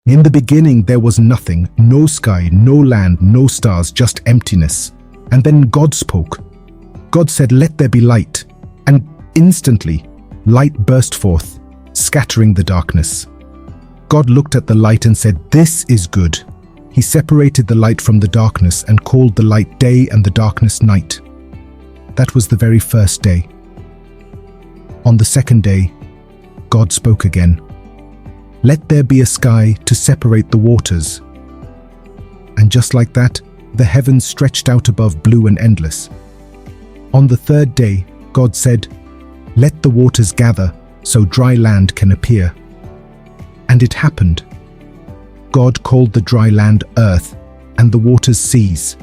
In the beginning there was nothing, no sky, no land, no stars, just emptiness. And then God spoke. God said, "Let there be light." And instantly, light burst forth, scattering the darkness. God looked at the light and said, "This is good." He separated the light from the darkness and called the light day and the darkness night. That was the very first day. On the second day, God spoke again. "Let there be a sky to separate the waters." And just like that, the heavens stretched out above, blue and endless. On the third day, God said, "Let the waters gather so dry land can appear." And it happened. God called the dry land earth and the waters seas.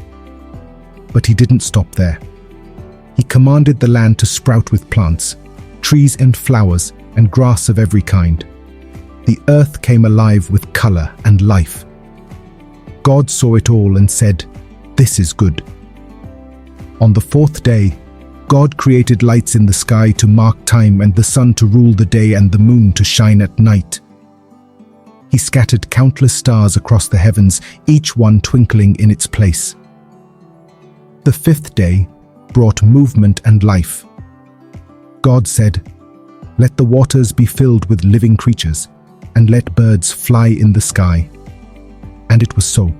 But he didn't stop there. He commanded the land to sprout with plants, trees and flowers, and grass of every kind. The earth came alive with color and life. God saw it all and said, "This is good." On the fourth day, God created lights in the sky to mark time, and the sun to rule the day and the moon to shine at night. He scattered countless stars across the heavens, each one twinkling in its place. The fifth day brought movement and life. God said, "Let the waters be filled with living creatures, and let birds fly in the sky." And it was so.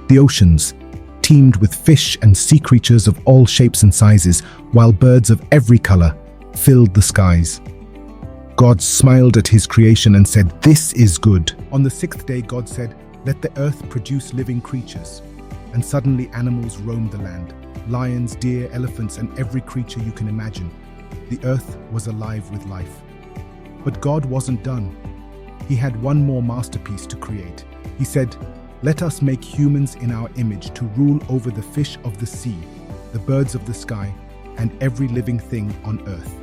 The oceans teemed with fish and sea creatures of all shapes and sizes, while birds of every color filled the skies. God smiled at his creation and said, "This is good." On the sixth day, God said, "Let the earth produce living creatures." And suddenly animals roamed the land. Lions, deer, elephants, and every creature you can imagine. The earth was alive with life. But God wasn't done. He had one more masterpiece to create. He said, "Let us make humans in our image to rule over the fish of the sea, the birds of the sky, and every living thing on earth."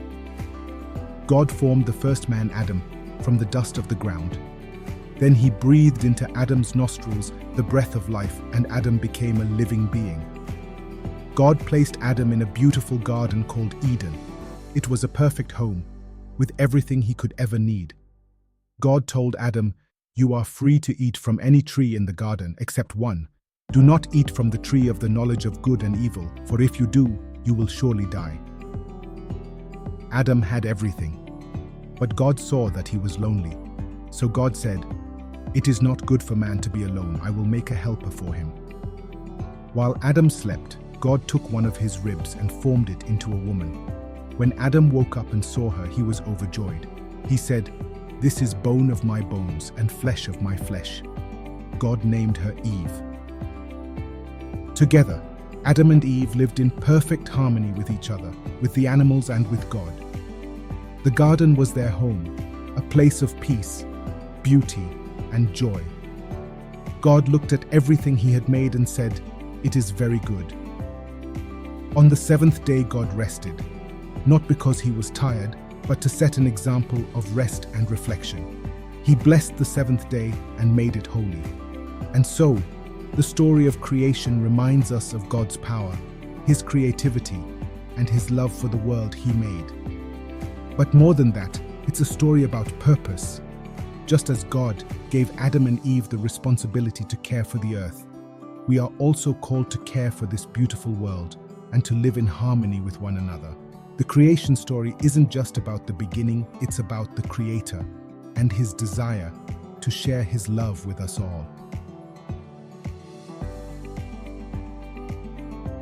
God formed the first man, Adam, from the dust of the ground. Then he breathed into Adam's nostrils the breath of life, and Adam became a living being. God placed Adam in a beautiful garden called Eden. It was a perfect home, with everything he could ever need. God told Adam, "You are free to eat from any tree in the garden except one. Do not eat from the tree of the knowledge of good and evil, for if you do, you will surely die." Adam had everything, but God saw that he was lonely. So God said, "It is not good for man to be alone. I will make a helper for him." While Adam slept, God took one of his ribs and formed it into a woman. When Adam woke up and saw her, he was overjoyed. He said, "This is bone of my bones and flesh of my flesh." God named her Eve. Together, Adam and Eve lived in perfect harmony with each other, with the animals and with God. The garden was their home, a place of peace, beauty, and joy. God looked at everything he had made and said, "It is very good." On the seventh day, God rested, not because he was tired, but to set an example of rest and reflection. He blessed the seventh day and made it holy. And so, the story of creation reminds us of God's power, his creativity, and his love for the world he made. But more than that, it's a story about purpose. Just as God gave Adam and Eve the responsibility to care for the earth, we are also called to care for this beautiful world and to live in harmony with one another. The creation story isn't just about the beginning, it's about the Creator and his desire to share his love with us all.